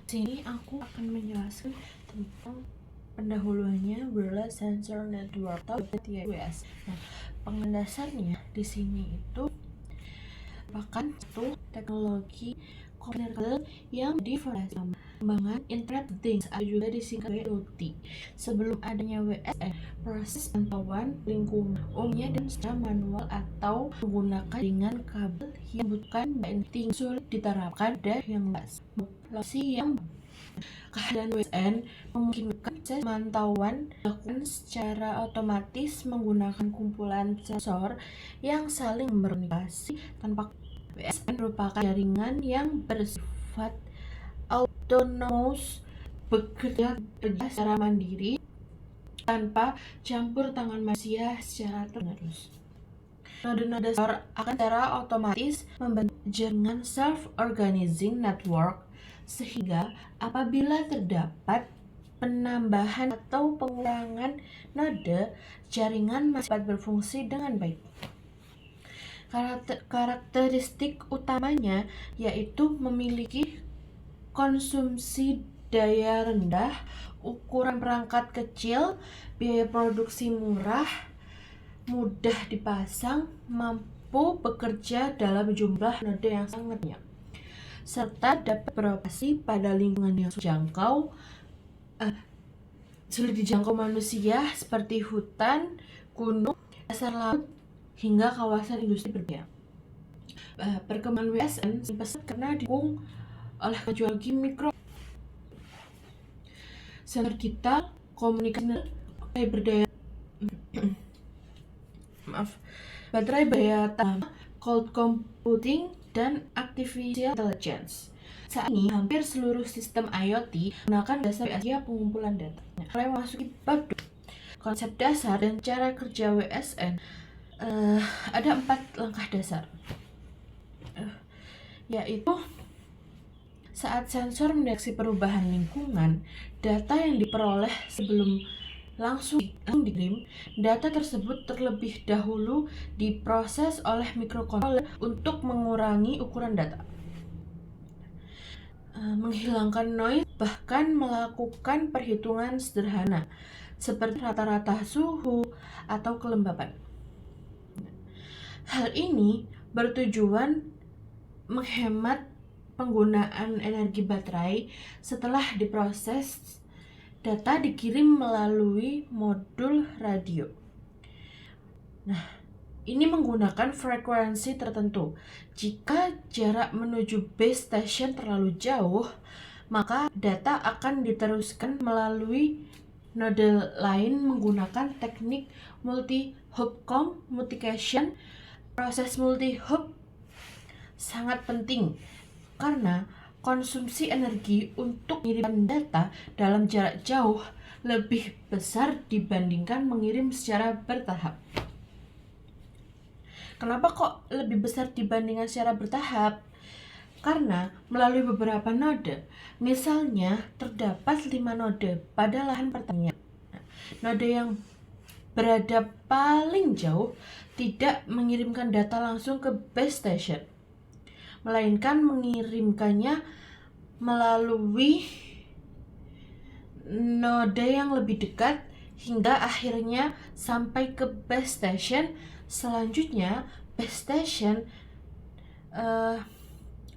Sini aku akan menjelaskan tentang pendahuluannya Wireless Sensor Network atau WS. Nah, pengendasarnya di sini itu merupakan satu teknologi komunikasi yang diferensiasi pengembangan Internet of Things atau juga disingkat IoT. Sebelum adanya WSN, proses pantauan lingkungan umumnya dan secara manual atau menggunakan jaringan kabel yang bukan banting sulit diterapkan dan yang luas. Lokasi yang kehadiran WSN memungkinkan proses pemantauan dilakukan secara otomatis menggunakan kumpulan sensor yang saling berkomunikasi tanpa. WSN merupakan jaringan yang bersifat autonomous, bekerja secara mandiri tanpa campur tangan manusia secara terus-menerus. Node-node sensor akan secara otomatis membentuk jaringan self-organizing network, sehingga apabila terdapat penambahan atau pengurangan node, jaringan masih dapat berfungsi dengan baik. Karakteristik utamanya yaitu memiliki konsumsi daya rendah, ukuran perangkat kecil, biaya produksi murah, mudah dipasang, mampu bekerja dalam jumlah node yang sangat banyak, serta dapat beroperasi pada lingkungan yang sulit dijangkau manusia seperti hutan, gunung, dasar laut, hingga kawasan industri berbeda. Perkembangan WSN pesat karena didukung oleh teknologi mikro sensor digital, komunikasi baterai berdaya tahan, cloud computing, dan artificial intelligence. Saat ini, hampir seluruh sistem IoT menggunakan dasar WSN pengumpulan data. Mulai memasuki bab konsep dasar dan cara kerja WSN, ada 4 langkah dasar, yaitu saat sensor mendeteksi perubahan lingkungan, data yang diperoleh sebelum langsung dikirim, data tersebut terlebih dahulu diproses oleh microcontroller untuk mengurangi ukuran data, menghilangkan noise, bahkan melakukan perhitungan sederhana seperti rata-rata suhu atau kelembapan. Hal ini bertujuan menghemat penggunaan energi baterai. Setelah diproses, data dikirim melalui modul radio. Nah, ini menggunakan frekuensi tertentu. Jika jarak menuju base station terlalu jauh, maka data akan diteruskan melalui node lain menggunakan teknik multi-hop communication. Proses multi-hop sangat penting karena konsumsi energi untuk mengirim data dalam jarak jauh lebih besar dibandingkan mengirim secara bertahap. Kenapa kok lebih besar dibandingkan secara bertahap? Karena melalui beberapa node, misalnya terdapat 5 node pada lahan pertanian. Node yang berada paling jauh tidak mengirimkan data langsung ke base station, melainkan mengirimkannya melalui node yang lebih dekat hingga akhirnya sampai ke base station. Selanjutnya, base station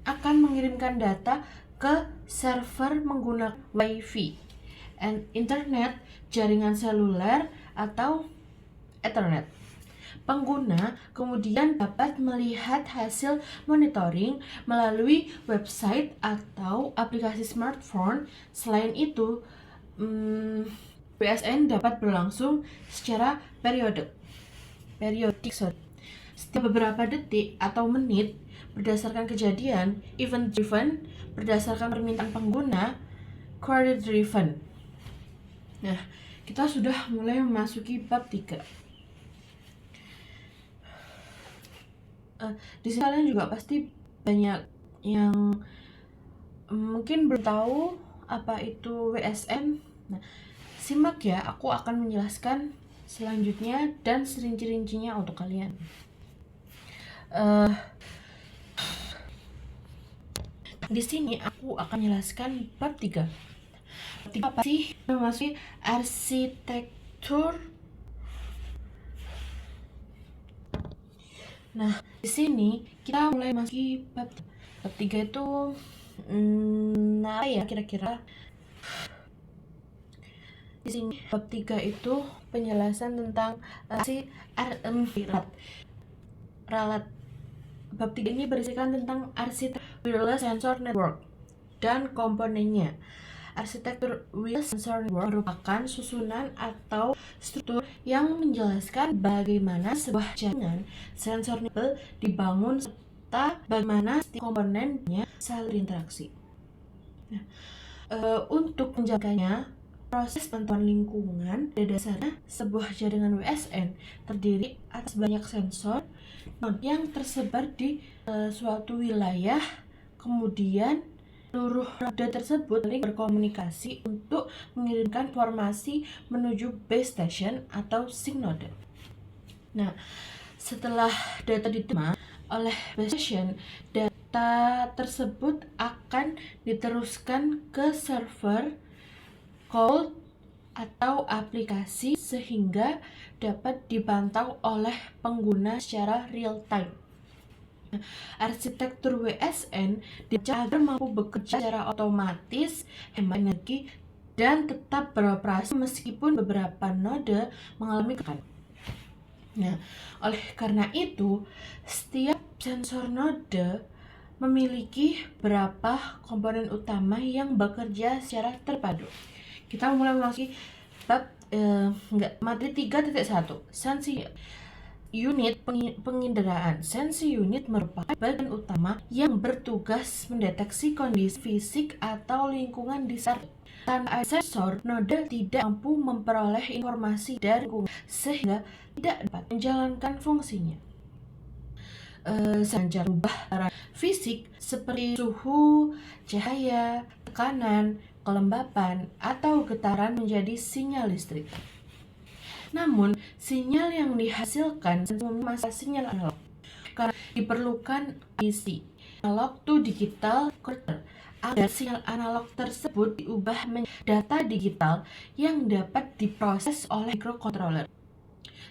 akan mengirimkan data ke server menggunakan Wi-Fi, internet, jaringan seluler, atau Ethernet. Pengguna kemudian dapat melihat hasil monitoring melalui website atau aplikasi smartphone. Selain itu, WSN dapat berlangsung secara periodik, setiap beberapa detik atau menit berdasarkan kejadian, event driven berdasarkan permintaan pengguna, query driven. Nah, kita sudah mulai memasuki bab 3. Di sini kalian juga pasti banyak yang mungkin belum tahu apa itu WSN. Nah, simak ya, aku akan menjelaskan selanjutnya dan serinci-rincinya untuk kalian. Di sini aku akan jelaskan bab 3. Bab 3 apa sih? Memasuki arsitektur. Nah, di sini kita mulai masuki bab 3 itu apa ya kira-kira? Di sini bab 3 itu penjelasan tentang ralat. Bab 3 ini berisikan tentang arsitektur wireless sensor network dan komponennya. Arsitektur wireless sensor network merupakan susunan atau struktur yang menjelaskan bagaimana sebuah jaringan sensor network dibangun serta bagaimana komponennya saling berinteraksi. Nah, untuk menjaganya, proses pantauan lingkungan pada dasarnya sebuah jaringan WSN terdiri atas banyak sensor yang tersebar di suatu wilayah. Kemudian seluruh node tersebut saling berkomunikasi untuk mengirimkan informasi menuju base station atau sink node. Nah, setelah data diterima oleh base station, data tersebut akan diteruskan ke server cloud atau aplikasi sehingga dapat dipantau oleh pengguna secara real time. Arsitektur WSN dirancang agar mampu bekerja secara otomatis, hemat energi, dan tetap beroperasi meskipun beberapa node mengalami keadaan. Nah, oleh karena itu, setiap sensor node memiliki beberapa komponen utama yang bekerja secara terpadu. Kita mulai memasuki bab materi 3.1 sensi unit penginderaan. Sensi unit merupakan bagian utama yang bertugas mendeteksi kondisi fisik atau lingkungan di sekitar. Tanpa sensor, node tidak mampu memperoleh informasi dari lingkungan sehingga tidak dapat menjalankan fungsinya. Selanjutnya perubahan fisik seperti suhu, cahaya, tekanan, kelembapan, atau getaran menjadi sinyal listrik. Namun, sinyal yang dihasilkan masih sinyal analog karena diperlukan IC analog to digital converter agar sinyal analog tersebut diubah menjadi data digital yang dapat diproses oleh microcontroller.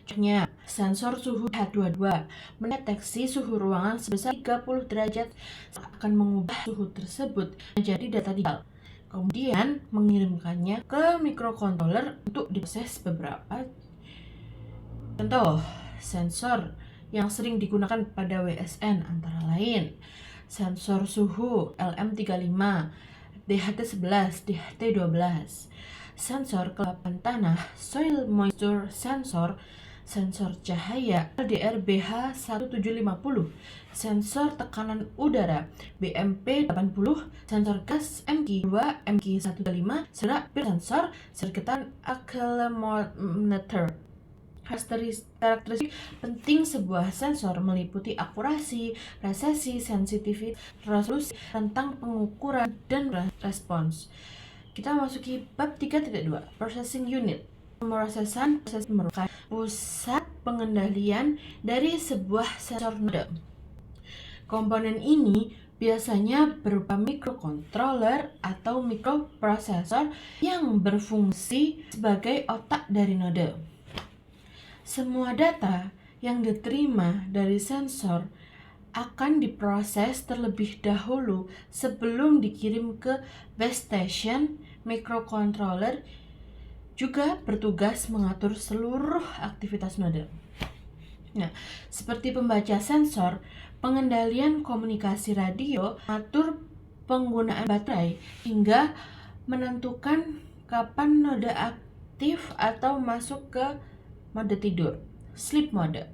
Contohnya, sensor suhu H22 mendeteksi suhu ruangan sebesar 30 derajat akan mengubah suhu tersebut menjadi data digital. Kemudian mengirimkannya ke microcontroller untuk diproses beberapa. Contoh sensor yang sering digunakan pada WSN antara lain sensor suhu LM35, DHT11, DHT12, sensor kelembapan tanah soil moisture sensor, sensor cahaya LDR-BH1750, sensor tekanan udara BMP80, sensor gas MG2, MG135, serta sensor serikatan accelerometer. Karakteristik penting sebuah sensor meliputi akurasi, presisi, sensitivitas, resolusi, rentang pengukuran, dan respons. Kita masuki bab 3.2 Processing Unit. Proses merupakan pusat pengendalian dari sebuah sensor node. Komponen ini biasanya berupa microcontroller atau microprocessor yang berfungsi sebagai otak dari node. Semua data yang diterima dari sensor akan diproses terlebih dahulu sebelum dikirim ke base station. Microcontroller juga bertugas mengatur seluruh aktivitas node. Nah, seperti pembaca sensor, pengendalian komunikasi radio, mengatur penggunaan baterai, hingga menentukan kapan node aktif atau masuk ke mode tidur, sleep mode.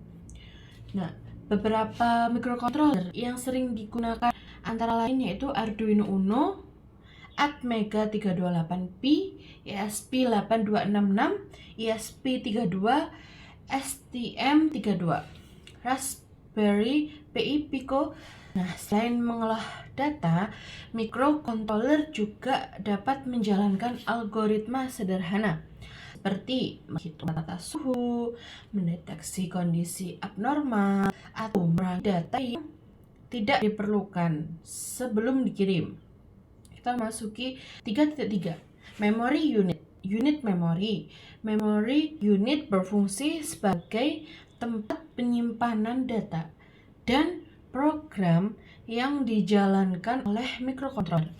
Nah, beberapa microcontroller yang sering digunakan antara lain yaitu Arduino Uno, Atmega328P, ESP8266, ESP32, STM32, Raspberry Pi Pico. Nah, selain mengolah data, microcontroller juga dapat menjalankan algoritma sederhana seperti menghitung batas suhu, mendeteksi kondisi abnormal, atau meraih data yang tidak diperlukan sebelum dikirim. Kita masuki 3.3. Memory unit. Unit memori. Memory unit berfungsi sebagai tempat penyimpanan data dan program yang dijalankan oleh mikrokontroler.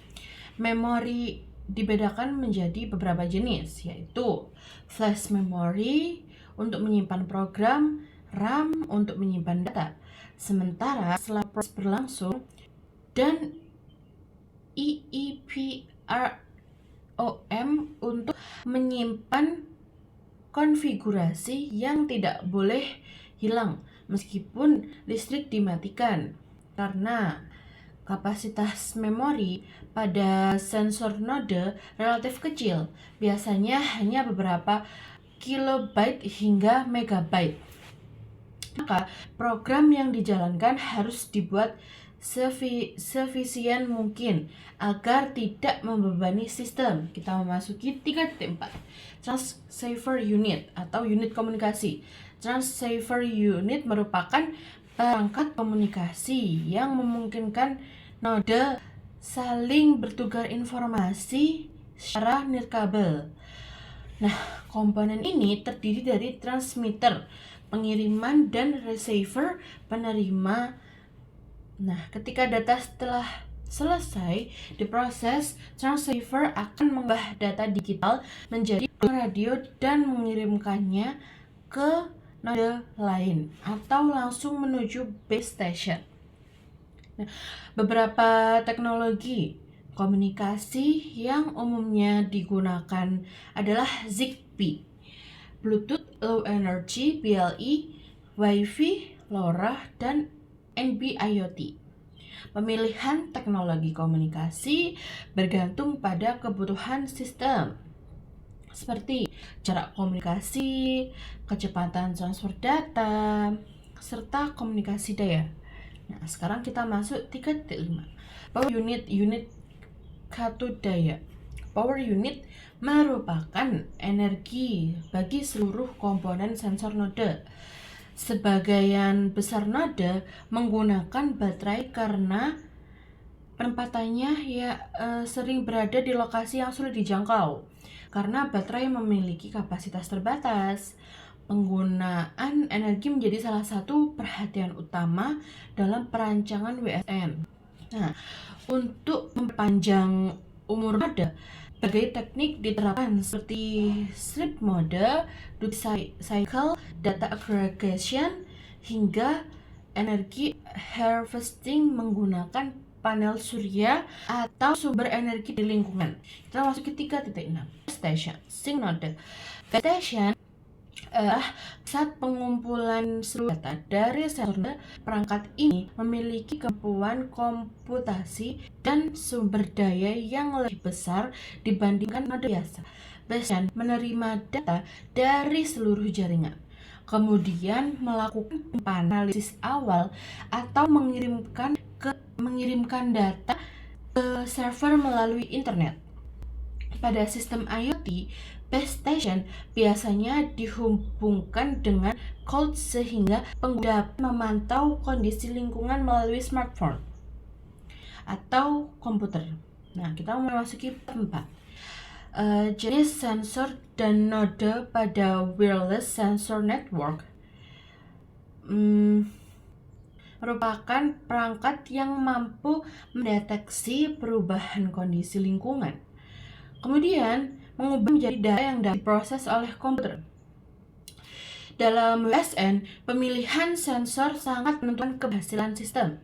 Memori dibedakan menjadi beberapa jenis, yaitu flash memory untuk menyimpan program, RAM untuk menyimpan data. Sementara setelah proses berlangsung, dan EEPROM untuk menyimpan konfigurasi yang tidak boleh hilang meskipun listrik dimatikan, karena kapasitas memori pada sensor node relatif kecil, biasanya hanya beberapa kilobyte hingga megabyte. Maka program yang dijalankan harus dibuat sefisien mungkin agar tidak membebani sistem. Kita memasuki 3.4. Transceiver unit atau unit komunikasi. Transceiver unit merupakan perangkat komunikasi yang memungkinkan node saling bertukar informasi secara nirkabel. Nah, komponen ini terdiri dari transmitter, pengiriman, dan receiver, penerima. Nah, ketika data telah selesai diproses, transceiver akan mengubah data digital menjadi radio dan mengirimkannya ke node lain atau langsung menuju base station. Nah, beberapa teknologi komunikasi yang umumnya digunakan adalah Zigbee, Bluetooth Low Energy (BLE), Wi-Fi, LoRa, dan NB-IoT. Pemilihan teknologi komunikasi bergantung pada kebutuhan sistem, seperti jarak komunikasi, kecepatan transfer data, serta komunikasi daya. Nah, sekarang kita masuk 3.5. Power unit, unit katode daya. Power unit merupakan energi bagi seluruh komponen sensor node. Sebagian besar node menggunakan baterai karena penempatannya sering berada di lokasi yang sulit dijangkau. Karena baterai memiliki kapasitas terbatas, penggunaan energi menjadi salah satu perhatian utama dalam perancangan WSN. Nah, untuk memperpanjang umur node, berbagai teknik diterapkan seperti sleep mode, duty cycle, data aggregation, hingga energi harvesting menggunakan panel surya atau sumber energi di lingkungan. Kita masuk ke 3.6. Station, sync node. Station saat pengumpulan seluruh data dari sensor. Perangkat ini memiliki kemampuan komputasi dan sumber daya yang lebih besar dibandingkan node biasa. Station menerima data dari seluruh jaringan, kemudian melakukan analisis awal atau mengirimkan data ke server melalui internet. Pada sistem IoT, base station biasanya dihubungkan dengan cloud sehingga pengguna dapat memantau kondisi lingkungan melalui smartphone atau komputer. Nah, kita memasuki 4. Jenis sensor dan node pada wireless sensor network merupakan perangkat yang mampu mendeteksi perubahan kondisi lingkungan, kemudian mengubah menjadi data yang dapat diproses oleh komputer. Dalam WSN, pemilihan sensor sangat menentukan keberhasilan sistem,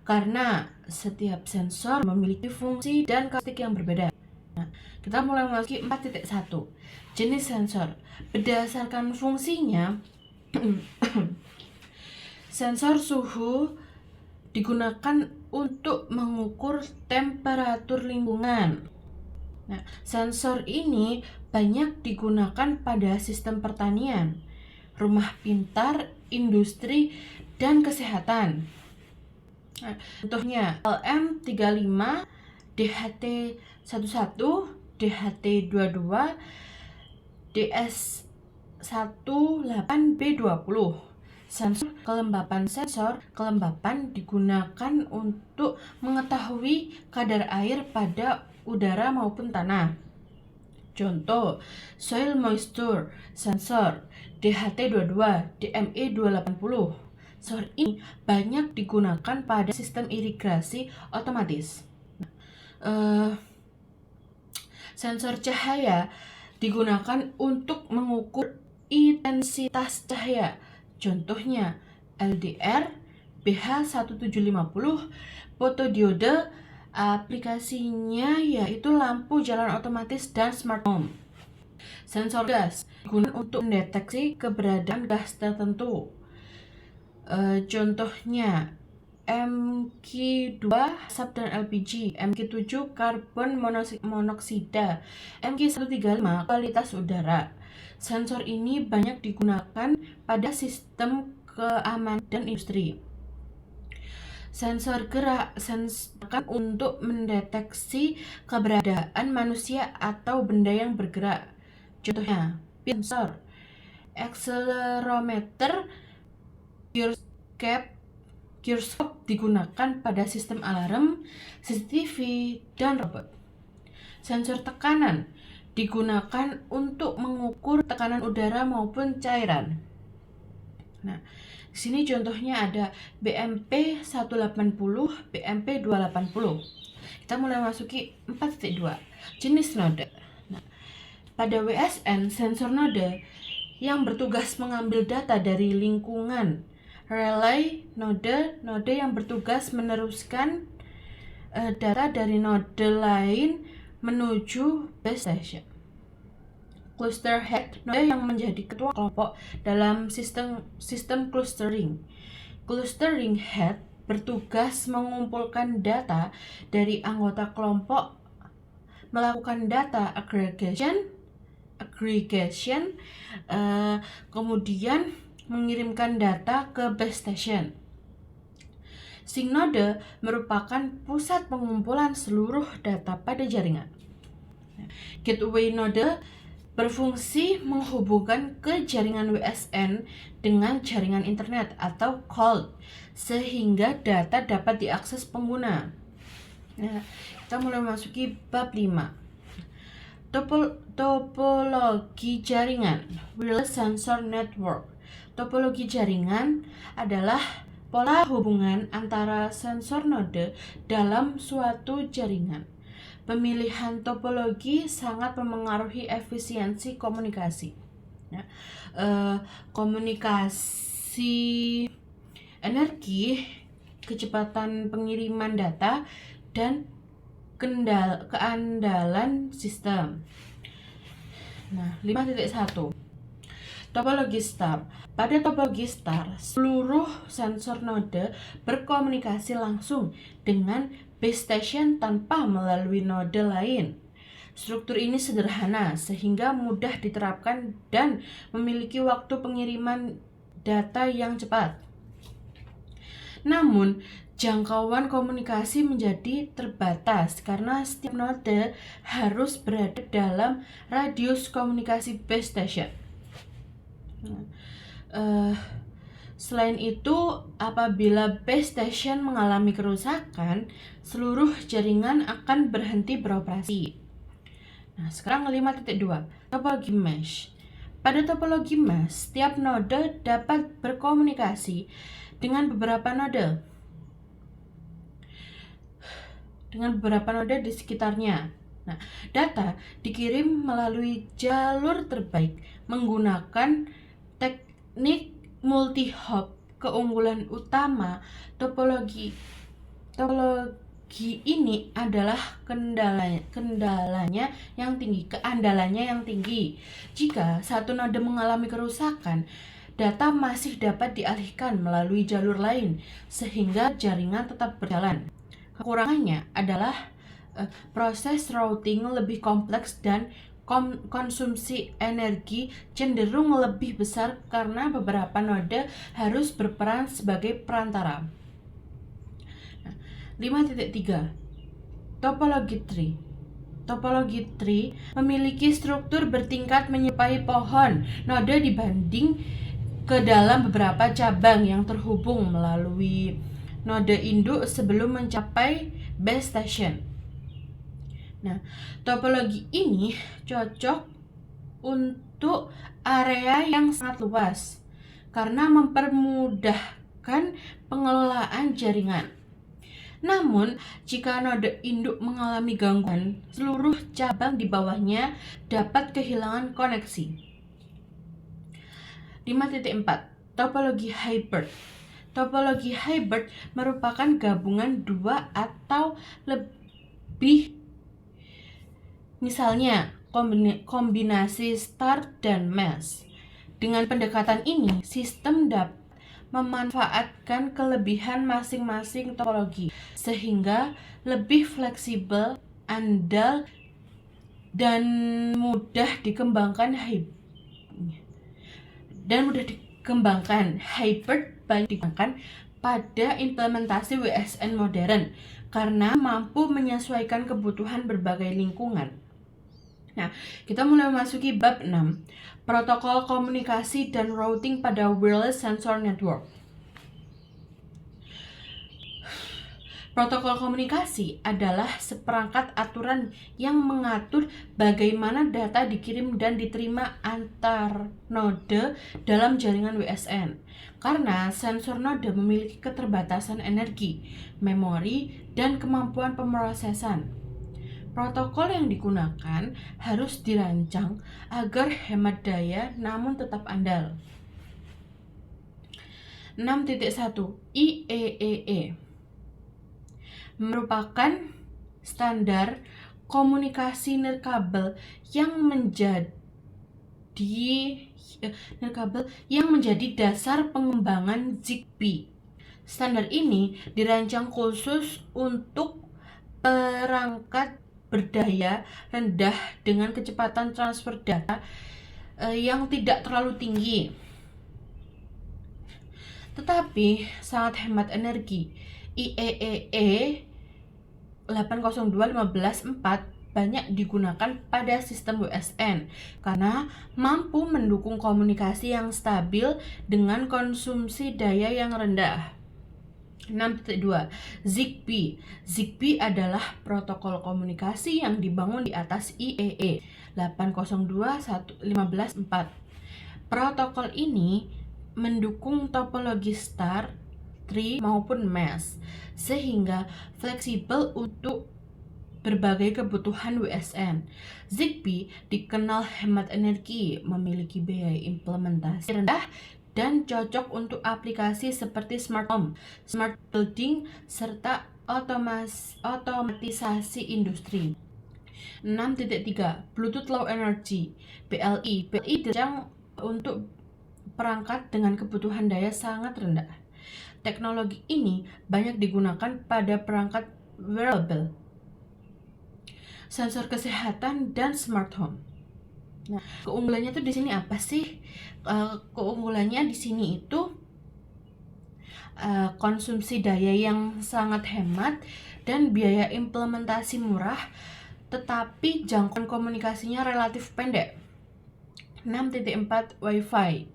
karena setiap sensor memiliki fungsi dan karakteristik yang berbeda. Nah, kita mulai memasuki 4.1. Jenis sensor. Berdasarkan fungsinya, sensor suhu digunakan untuk mengukur temperatur lingkungan. Nah, sensor ini banyak digunakan pada sistem pertanian, rumah pintar, industri, dan kesehatan. Nah, contohnya LM35, DHT11, DHT22, DS18B20, Kelembapan digunakan untuk mengetahui kadar air pada udara maupun tanah. Contoh, soil moisture sensor DHT22, DME280. Sensor ini banyak digunakan pada sistem irigasi otomatis. Sensor cahaya digunakan untuk mengukur intensitas cahaya. Contohnya LDR, BH1750, fotodiode. Aplikasinya yaitu lampu jalan otomatis dan smart home. Sensor gas digunakan untuk mendeteksi keberadaan gas tertentu. Contohnya MQ2 asap dan LPG, MQ7 karbon monoksida, MQ135 kualitas udara. Sensor ini banyak digunakan pada sistem keamanan dan industri. Sensor gerak untuk mendeteksi keberadaan manusia atau benda yang bergerak. Contohnya, sensor, accelerometer, gyroscope digunakan pada sistem alarm, CCTV, dan robot. Sensor tekanan digunakan untuk mengukur tekanan udara maupun cairan. Nah, di sini contohnya ada BMP 180, BMP 280. Kita mulai masuki 4.2, jenis node. Nah, pada WSN, sensor node yang bertugas mengambil data dari lingkungan. Relay node yang bertugas meneruskan data dari node lain menuju base station. Cluster head node yang menjadi ketua kelompok dalam sistem clustering. Clustering head bertugas mengumpulkan data dari anggota kelompok, melakukan data aggregation, kemudian mengirimkan data ke base station. Sync node merupakan pusat pengumpulan seluruh data pada jaringan. Gateway node berfungsi menghubungkan ke jaringan WSN dengan jaringan internet atau cloud sehingga data dapat diakses pengguna. Nah, kita mulai masuki bab 5. Topologi jaringan, wireless sensor network. Topologi jaringan adalah pola hubungan antara sensor node dalam suatu jaringan. Pemilihan topologi sangat memengaruhi efisiensi komunikasi. Komunikasi energi, kecepatan pengiriman data, dan keandalan sistem. Nah, 5.1. Topologi star. Pada topologi star, seluruh sensor node berkomunikasi langsung dengan base station tanpa melalui node lain. Struktur ini sederhana sehingga mudah diterapkan dan memiliki waktu pengiriman data yang cepat. Namun, jangkauan komunikasi menjadi terbatas karena setiap node harus berada dalam radius komunikasi base station. Selain itu, apabila base station mengalami kerusakan, seluruh jaringan akan berhenti beroperasi. Nah, sekarang 5.2, topologi mesh. Pada topologi mesh, setiap node dapat berkomunikasi dengan beberapa node di sekitarnya. Nah, data dikirim melalui jalur terbaik menggunakan teknik multi-hop. Keunggulan utama topologi ini adalah keandalannya yang tinggi. Jika satu node mengalami kerusakan, data masih dapat dialihkan melalui jalur lain sehingga jaringan tetap berjalan. Kekurangannya adalah proses routing lebih kompleks dan konsumsi energi cenderung lebih besar karena beberapa node harus berperan sebagai perantara. 5.3. Topologi tree. Topologi tree memiliki struktur bertingkat menyerupai pohon node ke dalam beberapa cabang yang terhubung melalui node induk sebelum mencapai base station. Nah, topologi ini cocok untuk area yang sangat luas karena mempermudahkan pengelolaan jaringan. Namun, jika node induk mengalami gangguan, seluruh cabang di bawahnya dapat kehilangan koneksi. 5.4 Topologi hybrid. Topologi hybrid merupakan gabungan dua atau lebih, misalnya kombinasi star dan mesh. Dengan pendekatan ini, sistem dapat memanfaatkan kelebihan masing-masing topologi sehingga lebih fleksibel, andal, dan mudah dikembangkan. Hybrid banyak digunakan pada implementasi WSN modern karena mampu menyesuaikan kebutuhan berbagai lingkungan. Nah, kita mulai memasuki bab 6, protokol komunikasi dan routing pada wireless sensor network. Protokol komunikasi adalah seperangkat aturan yang mengatur bagaimana data dikirim dan diterima antar node dalam jaringan WSN. Karena sensor node memiliki keterbatasan energi, memori, dan kemampuan pemrosesan. Protokol yang digunakan harus dirancang agar hemat daya namun tetap andal. 6.1 IEEE merupakan standar komunikasi nirkabel yang menjadi dasar pengembangan Zigbee. Standar ini dirancang khusus untuk perangkat berdaya rendah dengan kecepatan transfer data yang tidak terlalu tinggi, tetapi sangat hemat energi. IEEE 802.15.4 banyak digunakan pada sistem WSN karena mampu mendukung komunikasi yang stabil dengan konsumsi daya yang rendah. 6.2 Zigbee. Zigbee adalah protokol komunikasi yang dibangun di atas IEEE 802.15.4. Protokol ini mendukung topologi star, tree, maupun mesh, sehingga fleksibel untuk berbagai kebutuhan WSN. Zigbee dikenal hemat energi, memiliki biaya implementasi rendah, dan cocok untuk aplikasi seperti smart home, smart building, serta otomatisasi industri. 6.3 Bluetooth Low Energy BLE. BLE dirancang untuk perangkat dengan kebutuhan daya sangat rendah. Teknologi ini banyak digunakan pada perangkat wearable, sensor kesehatan, dan smart home. Nah, keunggulannya tuh di sini apa sih? Keunggulannya di sini itu konsumsi daya yang sangat hemat dan biaya implementasi murah, tetapi jangkauan komunikasinya relatif pendek. 6.4 Wi-Fi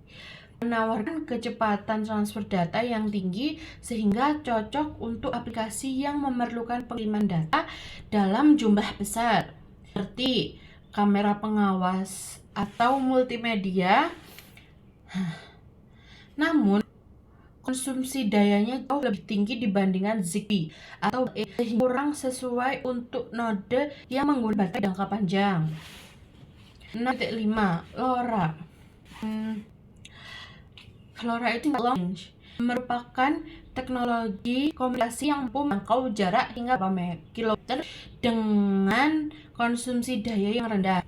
menawarkan kecepatan transfer data yang tinggi sehingga cocok untuk aplikasi yang memerlukan pengiriman data dalam jumlah besar seperti kamera pengawas atau multimedia. Namun konsumsi dayanya jauh lebih tinggi dibandingkan Zigbee atau sehingga kurang sesuai untuk node yang menggunakan baterai jangka panjang. 6.5 LoRa. LoRa itu long range, merupakan teknologi komunikasi yang mampu menjangkau jarak hingga beberapa kilometer dengan konsumsi daya yang rendah.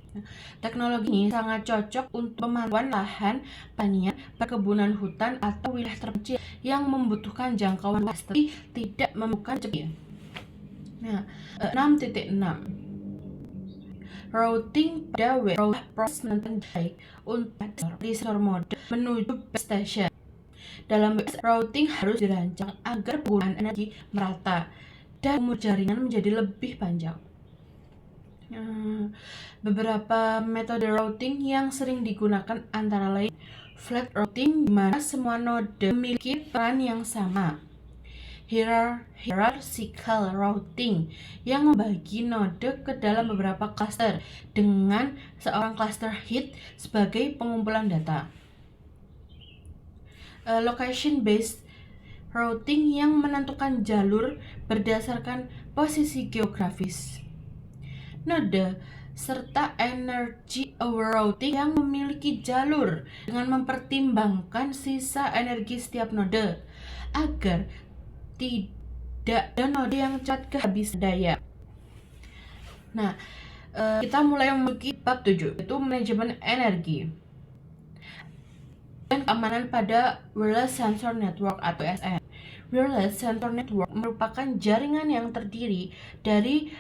Teknologi ini sangat cocok untuk pemantauan lahan pertanian, perkebunan hutan, atau wilayah terpencil yang membutuhkan jangkauan luas tapi tidak memerlukan cepatnya. Nah, 6.6 routing pada proses menandai untuk sensor mode menuju base station. Dalam routing harus dirancang agar penggunaan energi merata dan umur jaringan menjadi lebih panjang. Beberapa metode routing yang sering digunakan antara lain flat routing di mana semua node memiliki peran yang sama. Hierarchical routing yang membagi node ke dalam beberapa cluster dengan seorang cluster head sebagai pengumpulan data. Location based routing yang menentukan jalur berdasarkan posisi geografis. Node serta energy aware routing yang memiliki jalur dengan mempertimbangkan sisa energi setiap node agar tidak ada node yang cepat kehabisan daya. Nah, kita mulai memasuki bab 7, yaitu manajemen energi dan keamanan pada Wireless Sensor Network atau WSN. Wireless Sensor Network merupakan jaringan yang terdiri dari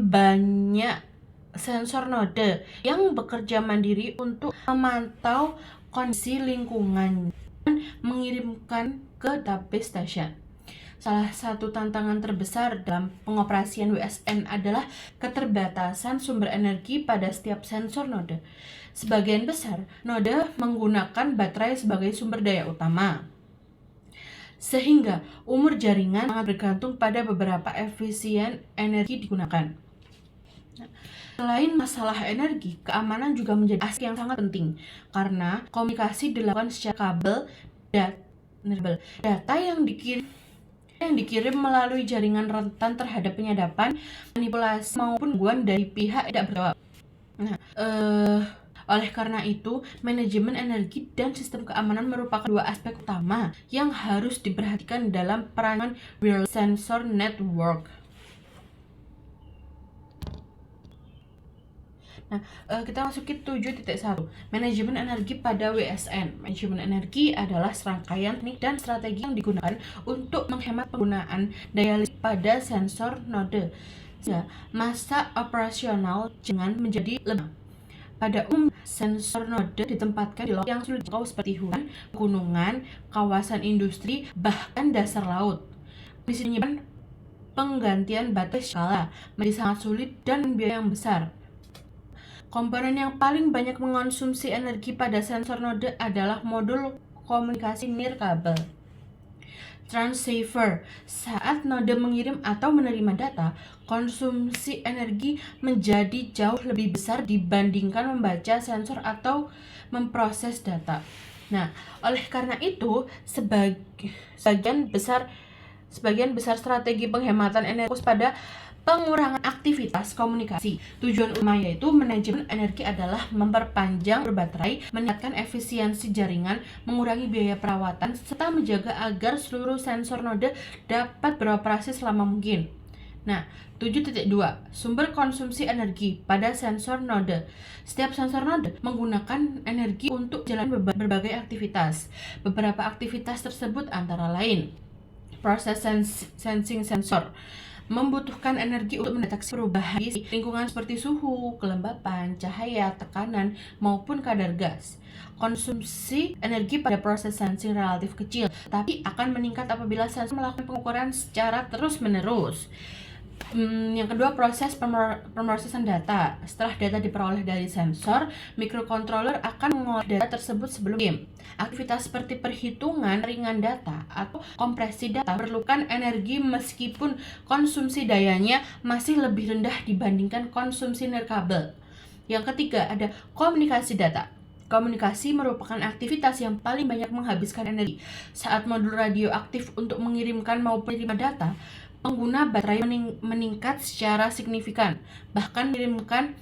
banyak sensor node yang bekerja mandiri untuk memantau kondisi lingkungan dan mengirimkan ke database station. Salah satu tantangan terbesar dalam pengoperasian WSN adalah keterbatasan sumber energi pada setiap sensor node. Sebagian besar node menggunakan baterai sebagai sumber daya utama, sehingga umur jaringan sangat bergantung pada beberapa efisien energi digunakan. Selain masalah energi, keamanan juga menjadi aspek yang sangat penting karena komunikasi dilakukan secara kabel dan data yang dikirim melalui jaringan rentan terhadap penyadapan, manipulasi maupun gangguan dari pihak tidak bertanggung jawab. Oleh karena itu, manajemen energi dan sistem keamanan merupakan dua aspek utama yang harus diperhatikan dalam perancangan wireless sensor network. Nah, kita masuki 7.1, manajemen energi pada WSN. Manajemen energi adalah serangkaian teknik dan strategi yang digunakan untuk menghemat penggunaan daya listrik pada sensor node sehingga masa operasional jangan menjadi lebih. Pada umumnya, sensor node ditempatkan di lokasi yang sulit dijangkau seperti hutan, pegunungan, kawasan industri, bahkan dasar laut. Kondisi menyebabkan penggantian baterai skala menjadi sangat sulit dan biaya yang besar. Komponen yang paling banyak mengonsumsi energi pada sensor node adalah modul komunikasi nirkabel. Transceiver. Saat node mengirim atau menerima data, konsumsi energi menjadi jauh lebih besar dibandingkan membaca sensor atau memproses data. Nah, oleh karena itu, sebagian besar strategi penghematan energi fokus pada pengurangan aktivitas komunikasi. Tujuan utama yaitu manajemen energi adalah memperpanjang baterai, meningkatkan efisiensi jaringan, mengurangi biaya perawatan, serta menjaga agar seluruh sensor node dapat beroperasi selama mungkin. Nah, 7.2, sumber konsumsi energi pada sensor node. Setiap sensor node menggunakan energi untuk jalan berbagai aktivitas. Beberapa aktivitas tersebut antara lain proses sensing sensor membutuhkan energi untuk mendeteksi perubahan di lingkungan seperti suhu, kelembapan, cahaya, tekanan, maupun kadar gas. Konsumsi energi pada proses sensing relatif kecil, tapi akan meningkat apabila sensor melakukan pengukuran secara terus-menerus. Yang kedua, proses pemrosesan data. Setelah data diperoleh dari sensor, microcontroller akan mengolah data tersebut sebelum game. Aktivitas seperti perhitungan ringan data atau kompresi data memerlukan energi meskipun konsumsi dayanya masih lebih rendah dibandingkan konsumsi nirkabel. Yang ketiga, ada komunikasi data. Komunikasi merupakan aktivitas yang paling banyak menghabiskan energi. Saat modul radio aktif untuk mengirimkan maupun menerima data, pengguna baterai meningkat secara signifikan. Bahkan mengirimkan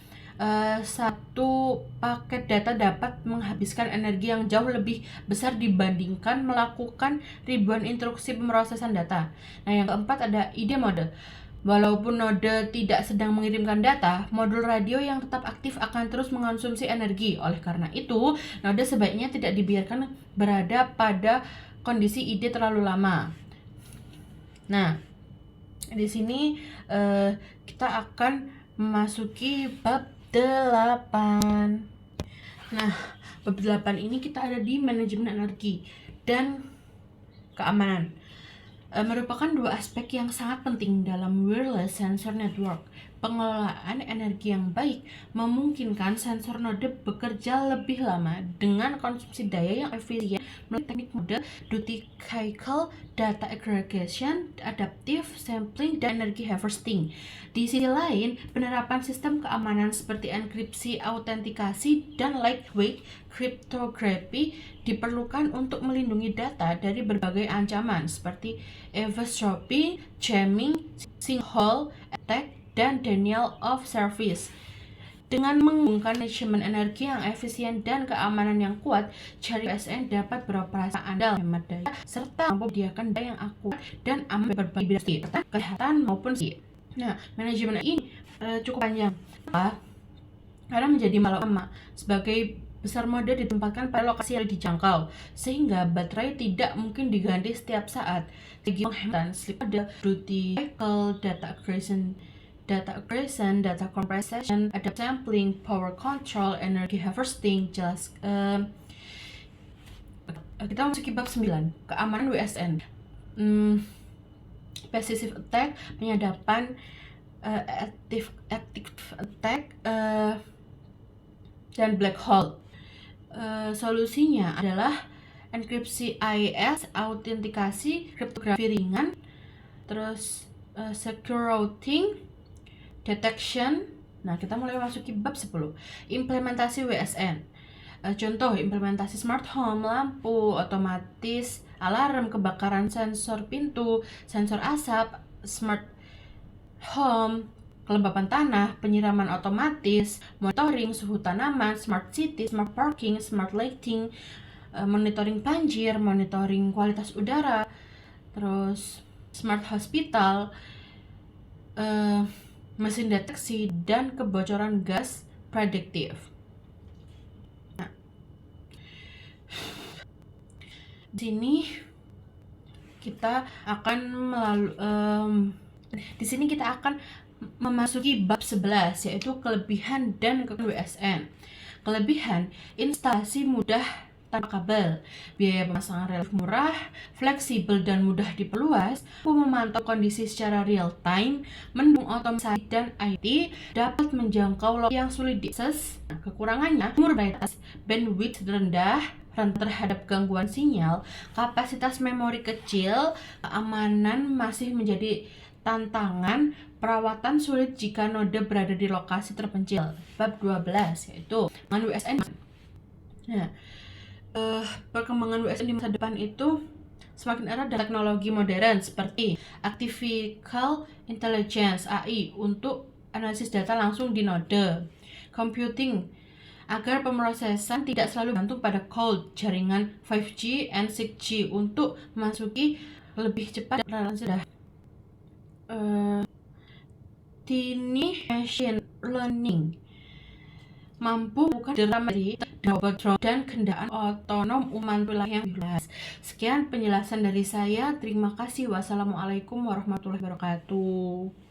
satu paket data dapat menghabiskan energi yang jauh lebih besar dibandingkan melakukan ribuan instruksi pemrosesan data. Nah, yang keempat ada ID mode. Walaupun node tidak sedang mengirimkan data, modul radio yang tetap aktif akan terus mengonsumsi energi. Oleh karena itu, node sebaiknya tidak dibiarkan berada pada kondisi ID terlalu lama. Nah, di sini kita akan memasuki bab 8. Nah, bab 8 ini kita ada di manajemen energi dan keamanan. Merupakan dua aspek yang sangat penting dalam wireless sensor network. Pengelolaan energi yang baik memungkinkan sensor node bekerja lebih lama dengan konsumsi daya yang efisien melalui teknik mode duty cycle, data aggregation, adaptive sampling, dan energi harvesting. Di sisi lain, penerapan sistem keamanan seperti enkripsi, autentikasi, dan lightweight cryptography diperlukan untuk melindungi data dari berbagai ancaman seperti eavesdropping, jamming, sinkhole attack, dan denial of service. Dengan menggabungkan manajemen energi yang efisien dan keamanan yang kuat, jaringan WSN dapat beroperasi andal, hemat daya, serta mampu menyediakan daya yang akurat dan aman berbagai bidang kesehatan maupun psikologi. Nah, manajemen ini cukup panjang. Karena menjadi masalah utama sebagai besar mode ditempatkan pada lokasi yang dijangkau, sehingga baterai tidak mungkin diganti setiap saat. Segi penghematan, sleep mode, duty cycle, data compression, adaptive sampling, power control, energy harvesting. Kita masuk ke bab 9, keamanan WSN. Passive attack, penyadapan, active attack, dan black hole. Solusinya adalah enkripsi AES, autentikasi, kriptografi ringan, terus secure routing, detection. Nah, kita mulai masuki bab 10, implementasi WSN. Contoh implementasi smart home, lampu otomatis, alarm kebakaran, sensor pintu, sensor asap, smart home, kelembapan tanah, penyiraman otomatis, monitoring suhu tanaman, smart city, smart parking, smart lighting, monitoring banjir, monitoring kualitas udara, terus smart hospital, mesin deteksi, dan kebocoran gas prediktif. Nah, di sini kita akan memasuki bab 11, yaitu kelebihan dan kekurangan WSN. Kelebihan, instalasi mudah tanpa kabel, biaya pemasangan relatif murah, fleksibel dan mudah diperluas, memantau kondisi secara real time, mendukung otomatisasi dan IT, dapat menjangkau lokasi yang sulit diakses. Kekurangannya, umur batas, bandwidth rendah, rentan terhadap gangguan sinyal, kapasitas memori kecil, keamanan masih menjadi tantangan, perawatan sulit jika node berada di lokasi terpencil. Bab 12, yaitu pengembangan WSN. Nah, perkembangan WSN di masa depan itu semakin erat dengan teknologi modern seperti artificial intelligence (AI) untuk analisis data langsung di node, computing agar pemrosesan tidak selalu bergantung pada cloud, jaringan 5G and 6G untuk memasuki lebih cepat dan rendah. Tiny machine learning mampu bukan dari robot drone dan kendaraan otonom wilayah yang luas. Sekian penjelasan dari saya. Terima kasih. Wassalamualaikum warahmatullahi wabarakatuh.